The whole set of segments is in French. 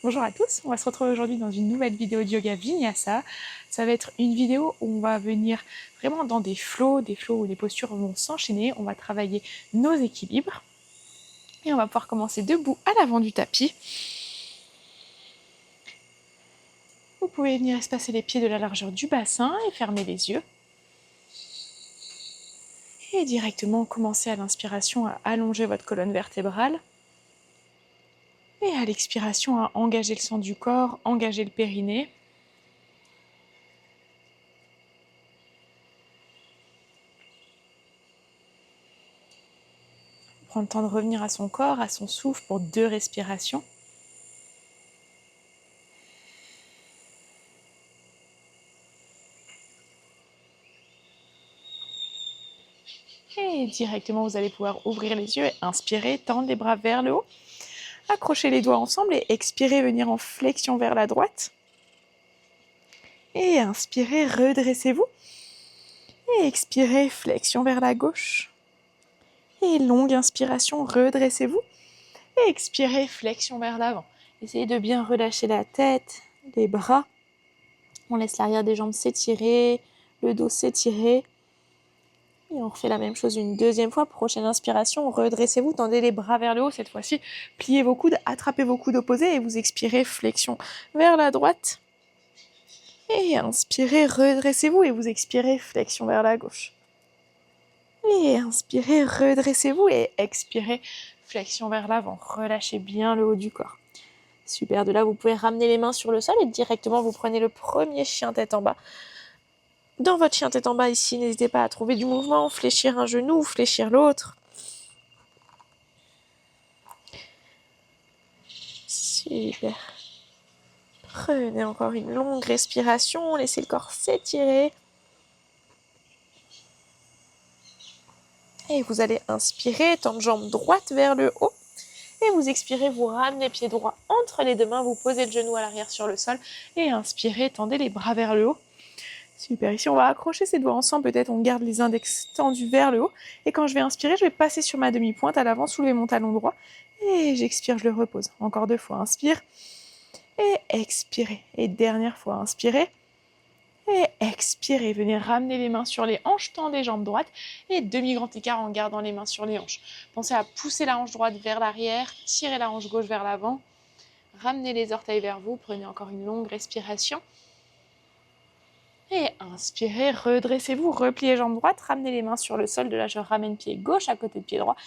Bonjour à tous, on va se retrouver aujourd'hui dans une nouvelle vidéo de yoga vinyasa. Ça va être une vidéo où on va venir vraiment dans des flows où les postures vont s'enchaîner. On va travailler nos équilibres et on va pouvoir commencer debout à l'avant du tapis. Vous pouvez venir espacer les pieds de la largeur du bassin et fermer les yeux. Et directement commencer à l'inspiration à allonger votre colonne vertébrale. Et à l'expiration à engager le centre du corps, engager le périnée. Prendre le temps de revenir à son corps, à son souffle pour 2 respirations. Et directement, vous allez pouvoir ouvrir les yeux et inspirer, tendre les bras vers le haut. Accrochez les doigts ensemble et expirez, venir en flexion vers la droite. Et inspirez, redressez-vous. Et expirez, flexion vers la gauche. Et longue inspiration, redressez-vous. Et expirez, flexion vers l'avant. Essayez de bien relâcher la tête, les bras. On laisse l'arrière des jambes s'étirer, le dos s'étirer. Et on refait la même chose une deuxième fois. Prochaine inspiration, redressez-vous, tendez les bras vers le haut. Cette fois-ci, pliez vos coudes, attrapez vos coudes opposés et vous expirez, flexion vers la droite. Et inspirez, redressez-vous et vous expirez, flexion vers la gauche. Et inspirez, redressez-vous et expirez, flexion vers l'avant. Relâchez bien le haut du corps. Super, de là, vous pouvez ramener les mains sur le sol et directement, vous prenez le premier chien tête en bas. Dans votre chien tête en bas ici, n'hésitez pas à trouver du mouvement, fléchir un genou, fléchir l'autre. Super. Prenez encore une longue respiration, laissez le corps s'étirer. Et vous allez inspirer, tendre jambe droite vers le haut. Et vous expirez, vous ramenez pied droit entre les deux mains, vous posez le genou à l'arrière sur le sol. Et inspirez, tendez les bras vers le haut. Super, ici on va accrocher ces doigts ensemble, peut-être on garde les index tendus vers le haut. Et quand je vais inspirer, je vais passer sur ma demi-pointe à l'avant, soulever mon talon droit. Et j'expire, je le repose. Encore 2 fois, inspire. Et expirez. Et dernière fois, inspirez. Et expirez. Venez ramener les mains sur les hanches, tendez les jambes droites. Et demi-grand écart en gardant les mains sur les hanches. Pensez à pousser la hanche droite vers l'arrière, tirer la hanche gauche vers l'avant. Ramenez les orteils vers vous, prenez encore une longue respiration. Et inspirez, redressez-vous, repliez jambes droites, ramenez les mains sur le sol. De là, je ramène pied gauche à côté de pied droit.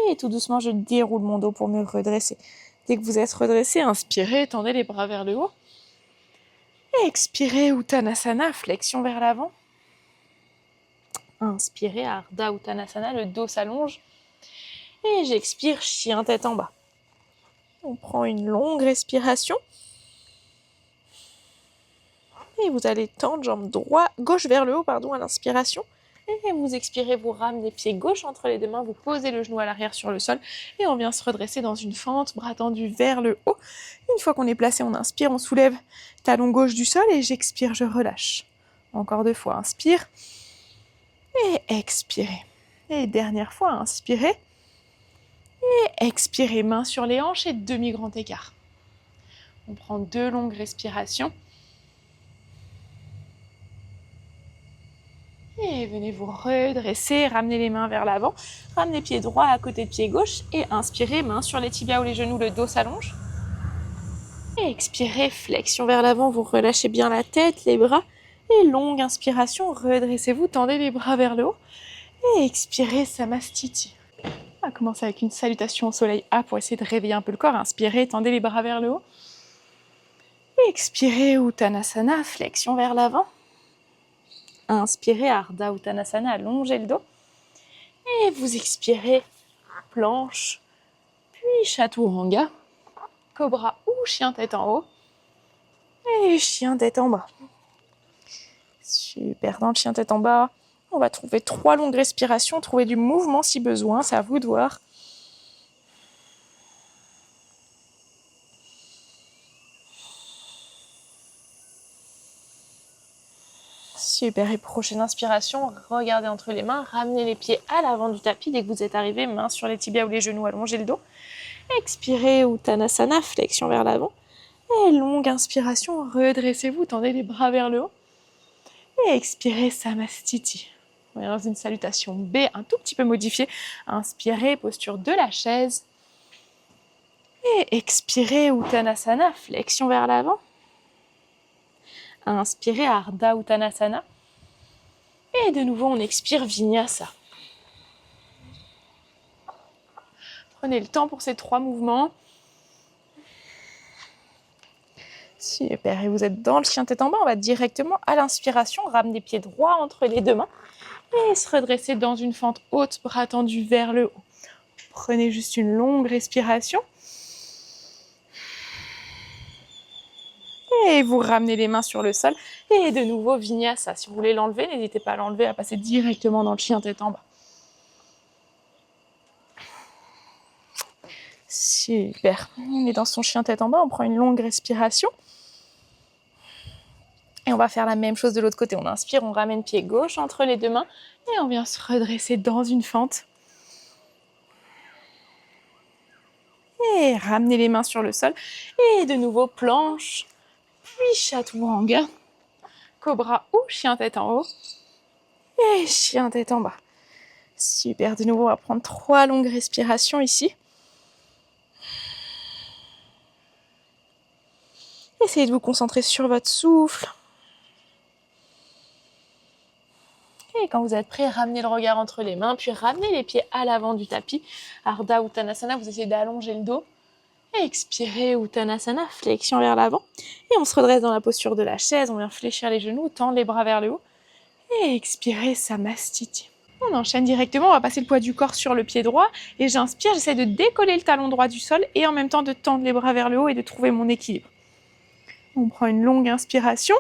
Et tout doucement, je déroule mon dos pour me redresser. Dès que vous êtes redressé, inspirez, tendez les bras vers le haut. Et expirez, Uttanasana, flexion vers l'avant. Inspirez, Ardha Uttanasana, le dos s'allonge. Et j'expire, chien tête en bas. On prend une longue respiration. Et vous allez tendre jambe gauche vers le haut, à l'inspiration. Et vous expirez, vous ramenez pied gauche entre les deux mains, vous posez le genou à l'arrière sur le sol. Et on vient se redresser dans une fente, bras tendus vers le haut. Une fois qu'on est placé, on inspire, on soulève talon gauche du sol et j'expire, je relâche. Encore 2 fois, inspire. Et expirez. Et dernière fois, inspirez. Et expirez, main sur les hanches et demi-grand écart. On prend 2 longues respirations. Et venez vous redresser, ramenez les mains vers l'avant, ramenez pied droit à côté de pied gauche et inspirez, main sur les tibias ou les genoux, le dos s'allonge. Et expirez, flexion vers l'avant, vous relâchez bien la tête, les bras. Et longue inspiration, redressez-vous, tendez les bras vers le haut. Et expirez, Samastiti. On va commencer avec une salutation au soleil A pour essayer de réveiller un peu le corps. Inspirez, tendez les bras vers le haut. Et expirez, Uttanasana, flexion vers l'avant. Inspirez, Ardha Uttanasana, allongez le dos. Et vous expirez, planche, puis Chaturanga, cobra ou chien tête en haut. Et chien tête en bas. Super, dans le chien tête en bas, on va trouver 3 longues respirations, trouver du mouvement si besoin, c'est à vous de voir. Super, et prochaine inspiration, regardez entre les mains, ramenez les pieds à l'avant du tapis. Dès que vous êtes arrivé, mains sur les tibias ou les genoux, allongez le dos. Expirez, Uttanasana, flexion vers l'avant. Et longue inspiration, redressez-vous, tendez les bras vers le haut. Et expirez, Samastiti. On est dans une salutation B, un tout petit peu modifiée. Inspirez, posture de la chaise. Et expirez, Uttanasana, flexion vers l'avant. Inspirez, Ardha Uttanasana. Et de nouveau, on expire, Vinyasa. Prenez le temps pour ces 3 mouvements. Super, et vous êtes dans le chien tête en bas, on va directement à l'inspiration, ramener pieds droits entre les 2 mains et se redresser dans une fente haute, bras tendus vers le haut. Prenez juste une longue respiration. Et vous ramenez les mains sur le sol. Et de nouveau, Vinyasa. Si vous voulez l'enlever, n'hésitez pas à l'enlever, à passer directement dans le chien tête en bas. Super. On est dans son chien tête en bas, on prend une longue respiration. Et on va faire la même chose de l'autre côté. On inspire, on ramène pied gauche entre les 2 mains. Et on vient se redresser dans une fente. Et ramener les mains sur le sol. Et de nouveau, planche. Puis chaturanga. Cobra ou chien tête en haut. Et chien tête en bas. Super. De nouveau, on va prendre 3 longues respirations ici. Essayez de vous concentrer sur votre souffle. Et quand vous êtes prêt, ramenez le regard entre les mains, puis ramenez les pieds à l'avant du tapis. Ardha Uttanasana, vous essayez d'allonger le dos. Et expirez, Uttanasana, flexion vers l'avant. Et on se redresse dans la posture de la chaise, on vient fléchir les genoux, tendre les bras vers le haut. Et expirez, Samastiti. On enchaîne directement, on va passer le poids du corps sur le pied droit. Et j'inspire, j'essaie de décoller le talon droit du sol et en même temps de tendre les bras vers le haut et de trouver mon équilibre. On prend une longue inspiration.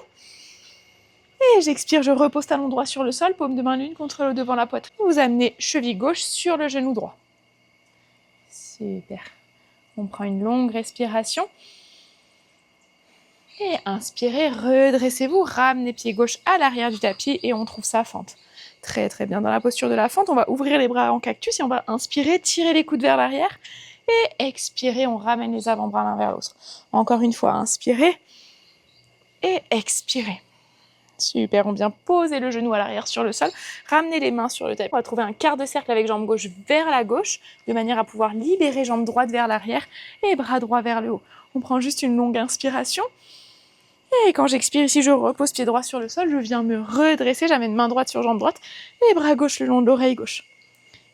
Et j'expire, je repose talon droit sur le sol, paume de main l'une contre l'autre devant la poitrine. Vous amenez cheville gauche sur le genou droit. Super. On prend une longue respiration. Et inspirez, redressez-vous, ramenez pied gauche à l'arrière du tapis et on trouve sa fente. Très très bien. Dans la posture de la fente, on va ouvrir les bras en cactus et on va inspirer, tirer les coudes vers l'arrière. Et expirer, on ramène les avant-bras l'un vers l'autre. Encore une fois, inspirez et expirez. Super, on vient poser le genou à l'arrière sur le sol, ramener les mains sur le tapis. On va trouver un quart de cercle avec jambe gauche vers la gauche, de manière à pouvoir libérer jambe droite vers l'arrière et bras droit vers le haut. On prend juste une longue inspiration. Et quand j'expire ici, je repose pied droit sur le sol, je viens me redresser, j'amène main droite sur jambe droite et bras gauche le long de l'oreille gauche.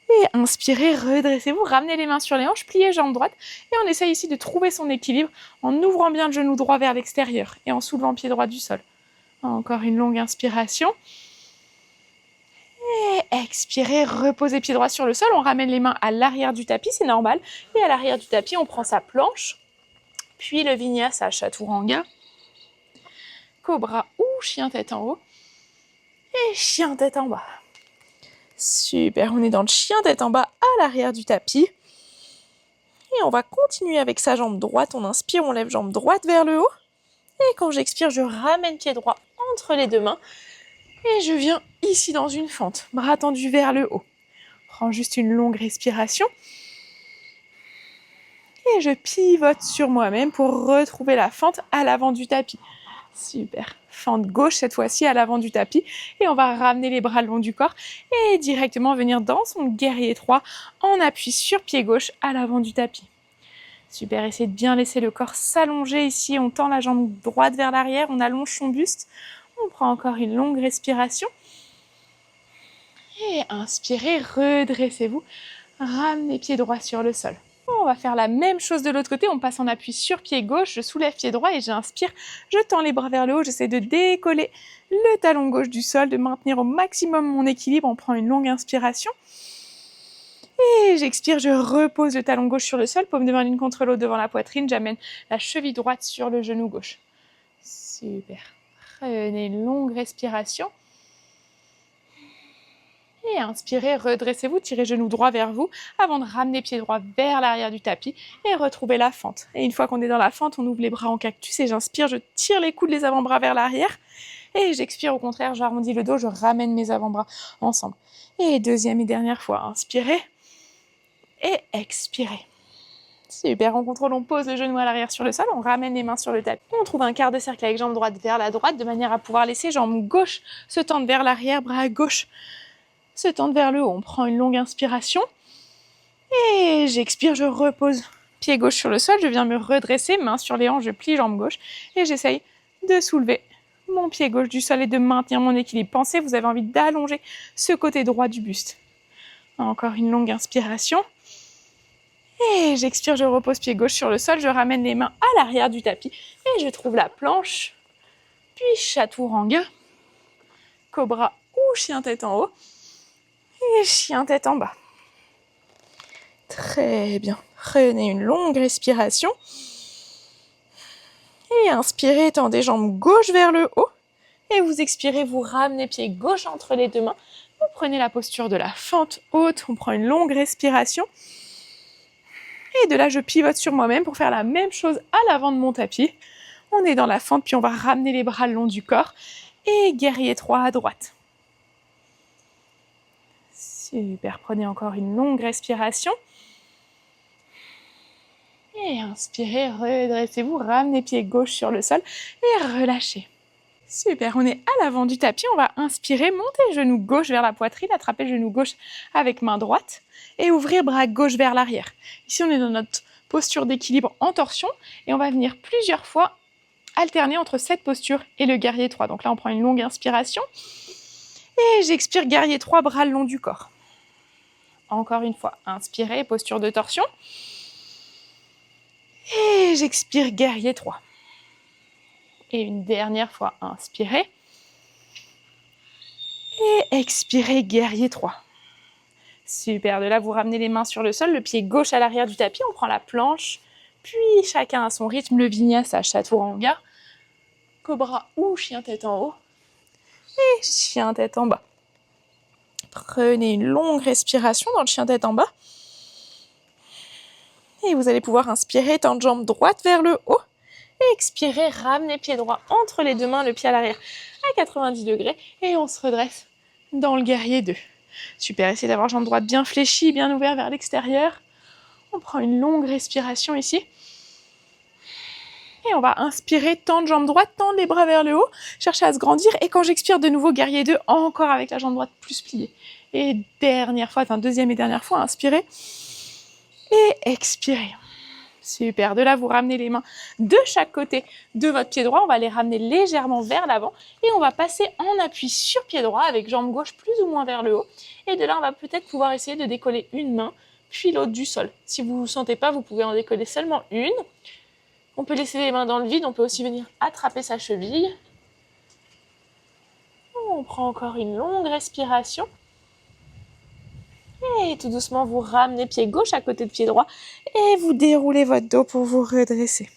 Et inspirez, redressez-vous, ramenez les mains sur les hanches, pliez jambe droite et on essaye ici de trouver son équilibre en ouvrant bien le genou droit vers l'extérieur et en soulevant pied droit du sol. Encore une longue inspiration. Et expirez, reposez pied droit sur le sol. On ramène les mains à l'arrière du tapis, c'est normal. Et à l'arrière du tapis, on prend sa planche. Puis le Vinyasa, Chaturanga. Cobra ou chien tête en haut. Et chien tête en bas. Super, on est dans le chien tête en bas à l'arrière du tapis. Et on va continuer avec sa jambe droite. On inspire, on lève jambe droite vers le haut. Et quand j'expire, je ramène pied droit entre les 2 mains. Et je viens ici dans une fente, bras tendus vers le haut. Prends juste une longue respiration. Et je pivote sur moi-même pour retrouver la fente à l'avant du tapis. Super. Fente gauche cette fois-ci à l'avant du tapis. Et on va ramener les bras le long du corps et directement venir dans son guerrier 3 en appui sur pied gauche à l'avant du tapis. Super, essayez de bien laisser le corps s'allonger ici. On tend la jambe droite vers l'arrière, on allonge son buste. On prend encore une longue respiration. Et inspirez, redressez-vous. Ramenez pied droit sur le sol. On va faire la même chose de l'autre côté. On passe en appui sur pied gauche. Je soulève pied droit et j'inspire. Je tends les bras vers le haut. J'essaie de décoller le talon gauche du sol, de maintenir au maximum mon équilibre. On prend une longue inspiration. Et j'expire, je repose le talon gauche sur le sol, paume de main l'une contre l'autre devant la poitrine. J'amène la cheville droite sur le genou gauche. Super. Prenez une longue respiration. Et inspirez, redressez-vous, tirez genou droit vers vous avant de ramener pied droit vers l'arrière du tapis et retrouver la fente. Et une fois qu'on est dans la fente, on ouvre les bras en cactus et j'inspire, je tire les coudes, les avant-bras vers l'arrière. Et j'expire, au contraire, j'arrondis le dos, je ramène mes avant-bras ensemble. Et deuxième et dernière fois, inspirez. Et expirez. Super, on contrôle, on pose le genou à l'arrière sur le sol, on ramène les mains sur le tapis. On trouve un quart de cercle avec jambe droite vers la droite, de manière à pouvoir laisser jambe gauche se tendre vers l'arrière, bras gauche se tendre vers le haut. On prend une longue inspiration et j'expire, je repose pied gauche sur le sol, je viens me redresser, main sur les hanches, je plie jambe gauche et j'essaye de soulever mon pied gauche du sol et de maintenir mon équilibre. Pensez, vous avez envie d'allonger ce côté droit du buste. Encore une longue inspiration. Et j'expire, je repose pied gauche sur le sol, je ramène les mains à l'arrière du tapis et je trouve la planche, puis chaturanga, cobra ou chien tête en haut et chien tête en bas. Très bien. Prenez une longue respiration et inspirez, tendez jambes gauche vers le haut et vous expirez, vous ramenez pied gauche entre les deux mains. Vous prenez la posture de la fente haute, on prend une longue respiration. Et de là, je pivote sur moi-même pour faire la même chose à l'avant de mon tapis. On est dans la fente, puis on va ramener les bras le long du corps. Et guerrier 3 à droite. Super, prenez encore une longue respiration. Et inspirez, redressez-vous, ramenez pied gauche sur le sol et relâchez. Super, on est à l'avant du tapis, on va inspirer, monter genou gauche vers la poitrine, attraper le genou gauche avec main droite et ouvrir bras gauche vers l'arrière. Ici, on est dans notre posture d'équilibre en torsion et on va venir plusieurs fois alterner entre cette posture et le guerrier 3. Donc là, on prend une longue inspiration et j'expire, guerrier 3, bras le long du corps. Encore une fois, inspirez, posture de torsion et j'expire, guerrier 3. Et une dernière fois, inspirez. Et expirez, guerrier 3. Super, de là, vous ramenez les mains sur le sol, le pied gauche à l'arrière du tapis, on prend la planche, puis chacun à son rythme, le vinyasa, chaturanga, cobra ou chien tête en haut, et chien tête en bas. Prenez une longue respiration dans le chien tête en bas. Et vous allez pouvoir inspirer, tendre jambe droite vers le haut. Expirez, ramenez pied droit entre les deux mains, le pied à l'arrière à 90 degrés et on se redresse dans le guerrier 2. Super, essayez d'avoir jambe droite bien fléchie, bien ouverte vers l'extérieur. On prend une longue respiration ici. Et on va inspirer, tendre jambe droite, tendre les bras vers le haut, chercher à se grandir. Et quand j'expire de nouveau, guerrier 2, encore avec la jambe droite plus pliée. Et deuxième et dernière fois, inspirez et expirez. Super, de là, vous ramenez les mains de chaque côté de votre pied droit. On va les ramener légèrement vers l'avant et on va passer en appui sur pied droit avec jambe gauche plus ou moins vers le haut. Et de là, on va peut-être pouvoir essayer de décoller une main, puis l'autre du sol. Si vous ne sentez pas, vous pouvez en décoller seulement une. On peut laisser les mains dans le vide, on peut aussi venir attraper sa cheville. On prend encore une longue respiration. Et tout doucement, vous ramenez pied gauche à côté de pied droit et vous déroulez votre dos pour vous redresser.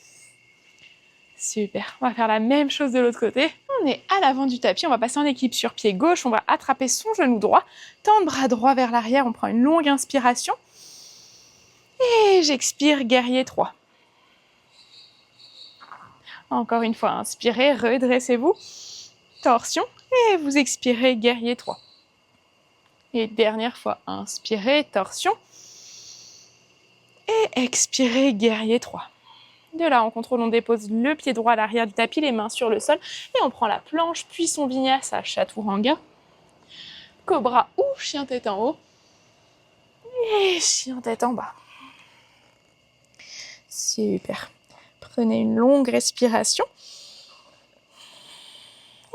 Super, on va faire la même chose de l'autre côté. On est à l'avant du tapis, on va passer en équilibre sur pied gauche, on va attraper son genou droit, tendre bras droit vers l'arrière, on prend une longue inspiration. Et j'expire, guerrier 3. Encore une fois, inspirez, redressez-vous, torsion, et vous expirez, guerrier 3. Et dernière fois, inspirez, torsion. Et expirez, guerrier 3. De là, en contrôle, on dépose le pied droit à l'arrière du tapis, les mains sur le sol. Et on prend la planche, puis son vinyasa, chaturanga. Cobra ou chien tête en haut. Et chien tête en bas. Super. Prenez une longue respiration.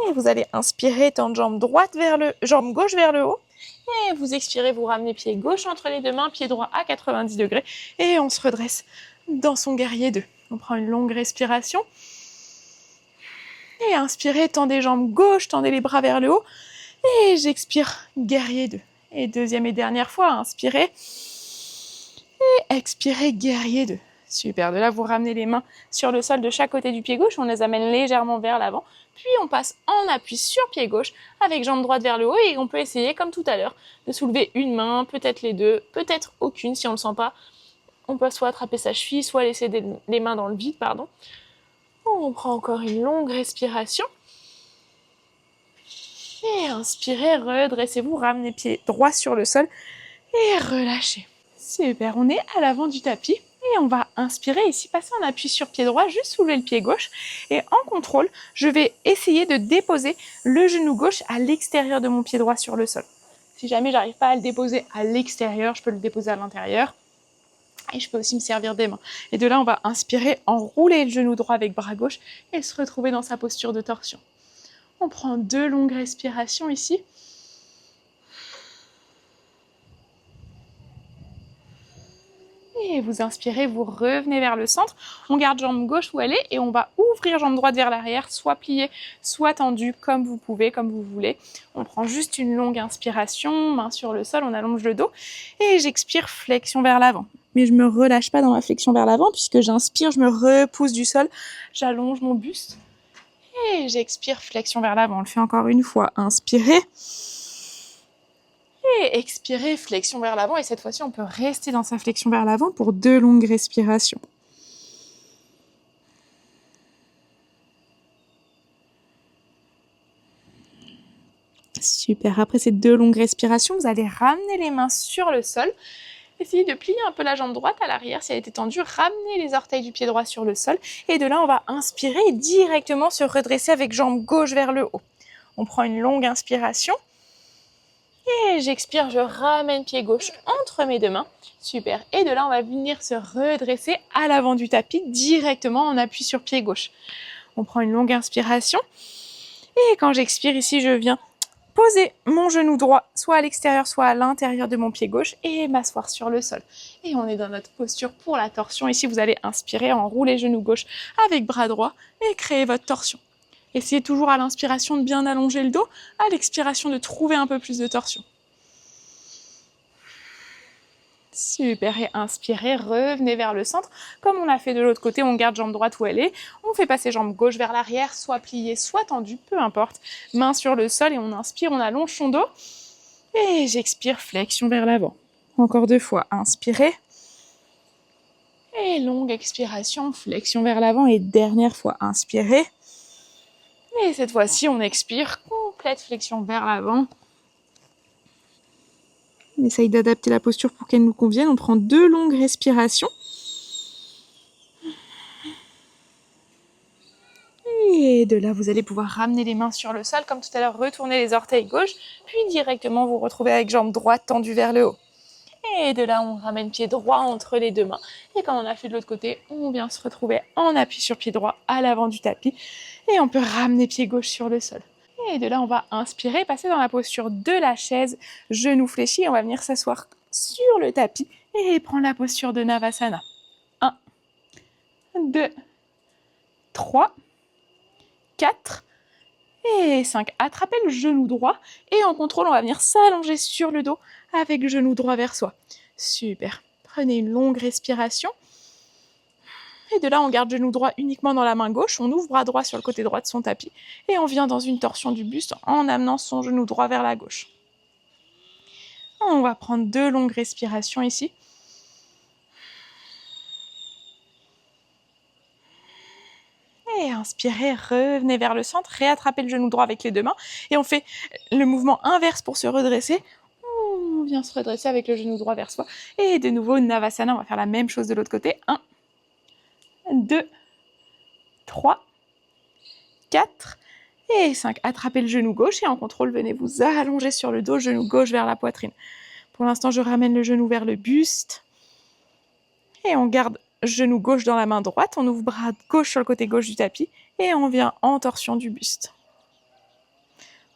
Et vous allez inspirer, tendre jambe gauche vers le haut. Et vous expirez, vous ramenez pied gauche entre les deux mains, pied droit à 90 degrés. Et on se redresse dans son guerrier 2. On prend une longue respiration. Et inspirez, tendez jambes gauche, tendez les bras vers le haut. Et j'expire, guerrier 2. Et deuxième et dernière fois, inspirez. Et expirez, guerrier 2. Super, de là, vous ramenez les mains sur le sol de chaque côté du pied gauche. On les amène légèrement vers l'avant. Puis on passe en appui sur pied gauche avec jambe droite vers le haut. Et on peut essayer, comme tout à l'heure, de soulever une main, peut-être les deux, peut-être aucune si on ne le sent pas. On peut soit attraper sa cheville, soit laisser les mains dans le vide, pardon. On prend encore une longue respiration. Et inspirez, redressez-vous, ramenez pied droit sur le sol et relâchez. Super, on est à l'avant du tapis Et on va inspirer, ici passer en appui sur pied droit, juste soulever le pied gauche. Et en contrôle, je vais essayer de déposer le genou gauche à l'extérieur de mon pied droit sur le sol. Si jamais j'arrive pas à le déposer à l'extérieur, je peux le déposer à l'intérieur. Et je peux aussi me servir des mains. Et de là, on va inspirer, enrouler le genou droit avec bras gauche et se retrouver dans sa posture de torsion. On prend 2 longues respirations ici. Et vous inspirez, vous revenez vers le centre. On garde jambe gauche où elle est et on va ouvrir jambe droite vers l'arrière, soit pliée, soit tendue, comme vous pouvez, comme vous voulez. On prend juste une longue inspiration, main sur le sol, on allonge le dos. Et j'expire, flexion vers l'avant. Mais je me relâche pas dans ma flexion vers l'avant puisque j'inspire, je me repousse du sol, j'allonge mon buste. Et j'expire, flexion vers l'avant. On le fait encore une fois. Inspirez. Et expirez, flexion vers l'avant. Et cette fois-ci, on peut rester dans sa flexion vers l'avant pour 2 longues respirations. Super. Après ces 2 longues respirations, vous allez ramener les mains sur le sol. Essayez de plier un peu la jambe droite à l'arrière si elle était tendue. Ramenez les orteils du pied droit sur le sol. Et de là, on va inspirer et directement se redresser avec jambe gauche vers le haut. On prend une longue inspiration. Et j'expire, je ramène pied gauche entre mes 2 mains. Super. Et de là, on va venir se redresser à l'avant du tapis, directement en appui sur pied gauche. On prend une longue inspiration. Et quand j'expire ici, je viens poser mon genou droit, soit à l'extérieur, soit à l'intérieur de mon pied gauche, et m'asseoir sur le sol. Et on est dans notre posture pour la torsion. Ici, vous allez inspirer, enrouler genou gauche avec bras droit et créer votre torsion. Essayez toujours à l'inspiration de bien allonger le dos, à l'expiration de trouver un peu plus de torsion. Super, et inspirez, revenez vers le centre. Comme on a fait de l'autre côté, on garde jambe droite où elle est. On fait passer jambe gauche vers l'arrière, soit pliée, soit tendue, peu importe. Main sur le sol et on inspire, on allonge son dos. Et j'expire, flexion vers l'avant. Encore 2 fois, inspirez. Et longue expiration, flexion vers l'avant. Et dernière fois, inspirez. Et cette fois-ci, on expire, complète flexion vers l'avant. On essaye d'adapter la posture pour qu'elle nous convienne. On prend 2 longues respirations. Et de là, vous allez pouvoir ramener les mains sur le sol, comme tout à l'heure, retourner les orteils gauche, puis directement vous retrouver avec jambe droite tendue vers le haut. Et de là, on ramène pied droit entre les 2 mains. Et comme on a fait de l'autre côté, on vient se retrouver en appui sur pied droit à l'avant du tapis. Et on peut ramener pied gauche sur le sol. Et de là, on va inspirer, passer dans la posture de la chaise, genoux fléchis. On va venir s'asseoir sur le tapis et prendre la posture de Navasana. 1, 2, 3, 4 et 5. Attrapez le genou droit et en contrôle, on va venir s'allonger sur le dos avec le genou droit vers soi. Super. Prenez une longue respiration. Et de là, on garde genou droit uniquement dans la main gauche. On ouvre bras droit sur le côté droit de son tapis et on vient dans une torsion du buste en amenant son genou droit vers la gauche. On va prendre 2 longues respirations ici. Et inspirez, revenez vers le centre, réattrapez le genou droit avec les 2 mains. Et on fait le mouvement inverse pour se redresser. On vient se redresser avec le genou droit vers soi. Et de nouveau, Navasana, on va faire la même chose de l'autre côté. 1, 2, 3, 4 et 5. Attrapez le genou gauche et en contrôle, venez vous allonger sur le dos, genou gauche vers la poitrine. Pour l'instant, je ramène le genou vers le buste. Et on garde genou gauche dans la main droite. On ouvre bras gauche sur le côté gauche du tapis. Et on vient en torsion du buste.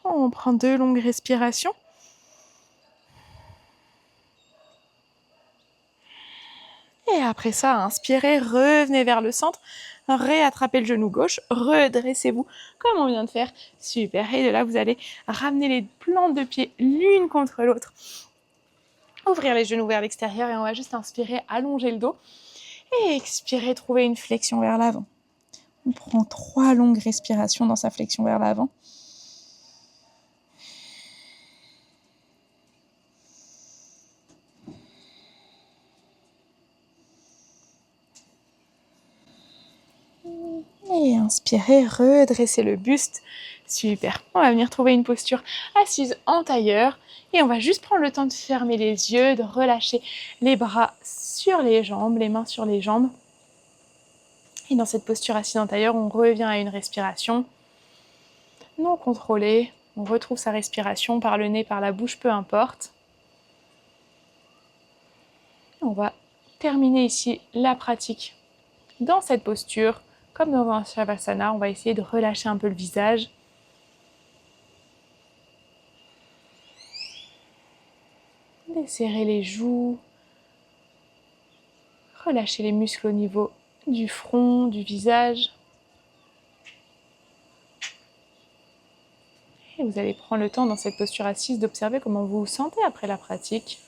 On prend 2 longues respirations. Et après ça, inspirez, revenez vers le centre, réattrapez le genou gauche, redressez-vous comme on vient de faire. Super. Et de là, vous allez ramener les plantes de pied l'une contre l'autre. Ouvrir les genoux vers l'extérieur et on va juste inspirer, allonger le dos. Et expirer, trouver une flexion vers l'avant. On prend 3 longues respirations dans sa flexion vers l'avant. Et inspirez, redressez le buste. Super. On va venir trouver une posture assise en tailleur. Et on va juste prendre le temps de fermer les yeux, de relâcher les bras sur les jambes, les mains sur les jambes. Et dans cette posture assise en tailleur, on revient à une respiration non contrôlée. On retrouve sa respiration par le nez, par la bouche, peu importe. On va terminer ici la pratique dans cette posture. Comme dans un Shavasana, on va essayer de relâcher un peu le visage. Desserrer les joues. Relâcher les muscles au niveau du front, du visage. Et vous allez prendre le temps dans cette posture assise d'observer comment vous vous sentez après la pratique.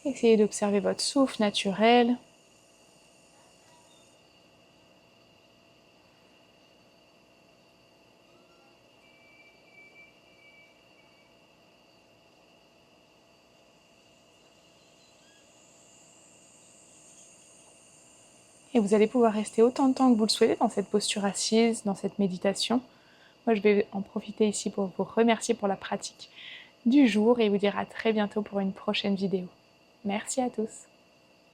Essayez d'observer votre souffle naturel. Et vous allez pouvoir rester autant de temps que vous le souhaitez dans cette posture assise, dans cette méditation. Moi, je vais en profiter ici pour vous remercier pour la pratique du jour et vous dire à très bientôt pour une prochaine vidéo. Merci à tous.